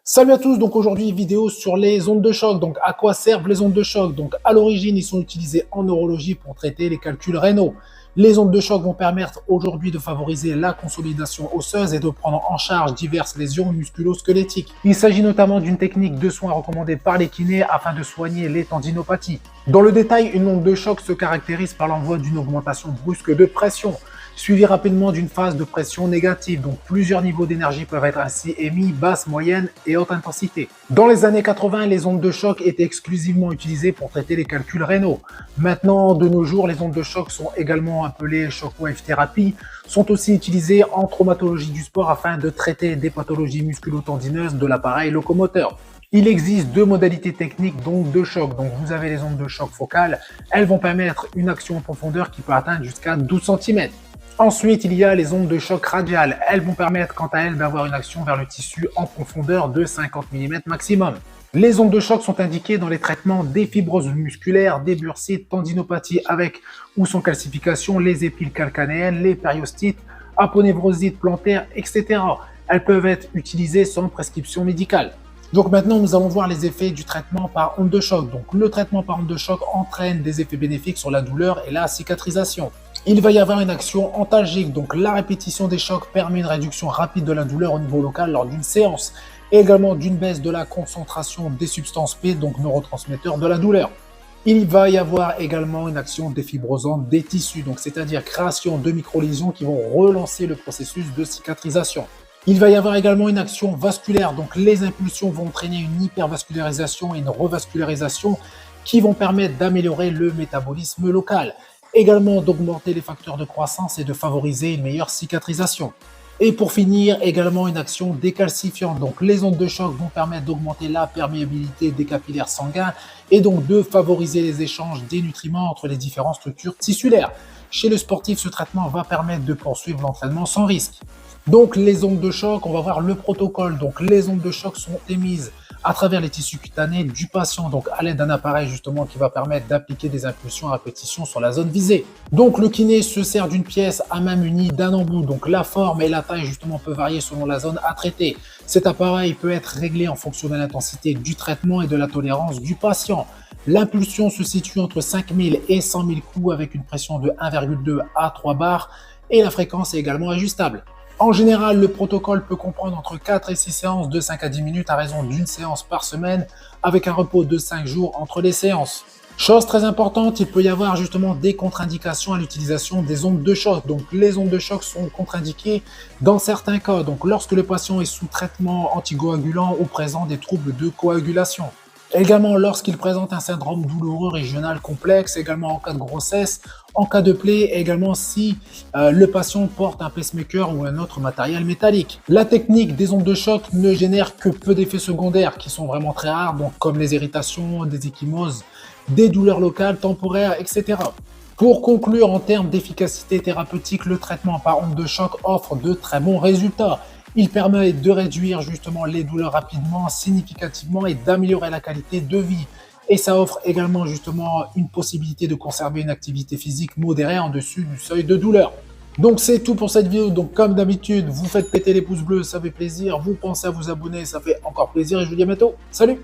Salut à tous, donc aujourd'hui vidéo sur les ondes de choc. Donc à quoi servent les ondes de choc? Donc à l'origine, ils sont utilisés en neurologie pour traiter les calculs rénaux. Les ondes de choc vont permettre aujourd'hui de favoriser la consolidation osseuse et de prendre en charge diverses lésions musculo-squelettiques. Il s'agit notamment d'une technique de soins recommandée par les kinés afin de soigner les tendinopathies. Dans le détail, une onde de choc se caractérise par l'envoi d'une augmentation brusque de pression, suivi rapidement d'une phase de pression négative. Donc plusieurs niveaux d'énergie peuvent être ainsi émis, basse, moyenne et haute intensité. Dans les années 80, les ondes de choc étaient exclusivement utilisées pour traiter les calculs rénaux. Maintenant, de nos jours, les ondes de choc sont également appelées shockwave therapy, sont aussi utilisées en traumatologie du sport afin de traiter des pathologies musculo-tendineuses de l'appareil locomoteur. Il existe deux modalités techniques d'ondes de choc. Donc vous avez les ondes de choc focales, elles vont permettre une action en profondeur qui peut atteindre jusqu'à 12 cm. Ensuite, il y a les ondes de choc radiales. Elles vont permettre quant à elles d'avoir une action vers le tissu en profondeur de 50 mm maximum. Les ondes de choc sont indiquées dans les traitements des fibroses musculaires, des bursites, tendinopathies avec ou sans calcification, les épiles calcanéennes, les périostites, aponevrosites plantaires, etc. Elles peuvent être utilisées sans prescription médicale. Donc maintenant, nous allons voir les effets du traitement par onde de choc. Donc le traitement par onde de choc entraîne des effets bénéfiques sur la douleur et la cicatrisation. Il va y avoir une action antalgique, donc la répétition des chocs permet une réduction rapide de la douleur au niveau local lors d'une séance, et également d'une baisse de la concentration des substances P, donc neurotransmetteurs de la douleur. Il va y avoir également une action défibrosante des tissus, donc c'est-à-dire création de micro-lésions qui vont relancer le processus de cicatrisation. Il va y avoir également une action vasculaire, donc les impulsions vont entraîner une hypervascularisation et une revascularisation qui vont permettre d'améliorer le métabolisme local, également d'augmenter les facteurs de croissance et de favoriser une meilleure cicatrisation. Et pour finir, également une action décalcifiante. Donc les ondes de choc vont permettre d'augmenter la perméabilité des capillaires sanguins et donc de favoriser les échanges des nutriments entre les différentes structures tissulaires. Chez le sportif, ce traitement va permettre de poursuivre l'entraînement sans risque. Donc les ondes de choc, on va voir le protocole. Donc les ondes de choc sont émises à travers les tissus cutanés du patient, donc à l'aide d'un appareil justement qui va permettre d'appliquer des impulsions à répétition sur la zone visée. Donc le kiné se sert d'une pièce à main munie d'un embout, donc la forme et la taille justement peut varier selon la zone à traiter. Cet appareil peut être réglé en fonction de l'intensité du traitement et de la tolérance du patient. L'impulsion se situe entre 5000 et 100 000 coups avec une pression de 1,2 à 3 bars et la fréquence est également ajustable. En général, le protocole peut comprendre entre 4 et 6 séances de 5 à 10 minutes à raison d'une séance par semaine avec un repos de 5 jours entre les séances. Chose très importante, il peut y avoir justement des contre-indications à l'utilisation des ondes de choc. Donc les ondes de choc sont contre-indiquées dans certains cas, donc lorsque le patient est sous traitement anticoagulant ou présent des troubles de coagulation. Également lorsqu'il présente un syndrome douloureux régional complexe, également en cas de grossesse, en cas de plaie, également si le patient porte un pacemaker ou un autre matériel métallique. La technique des ondes de choc ne génère que peu d'effets secondaires qui sont vraiment très rares, donc comme les irritations, des ecchymoses, des douleurs locales, temporaires, etc. Pour conclure, en termes d'efficacité thérapeutique, le traitement par onde de choc offre de très bons résultats. Il permet de réduire justement les douleurs rapidement, significativement et d'améliorer la qualité de vie. Et ça offre également justement une possibilité de conserver une activité physique modérée en dessus du seuil de douleur. Donc c'est tout pour cette vidéo. Donc comme d'habitude, vous faites péter les pouces bleus, ça fait plaisir. Vous pensez à vous abonner, ça fait encore plaisir. Et je vous dis à bientôt. Salut!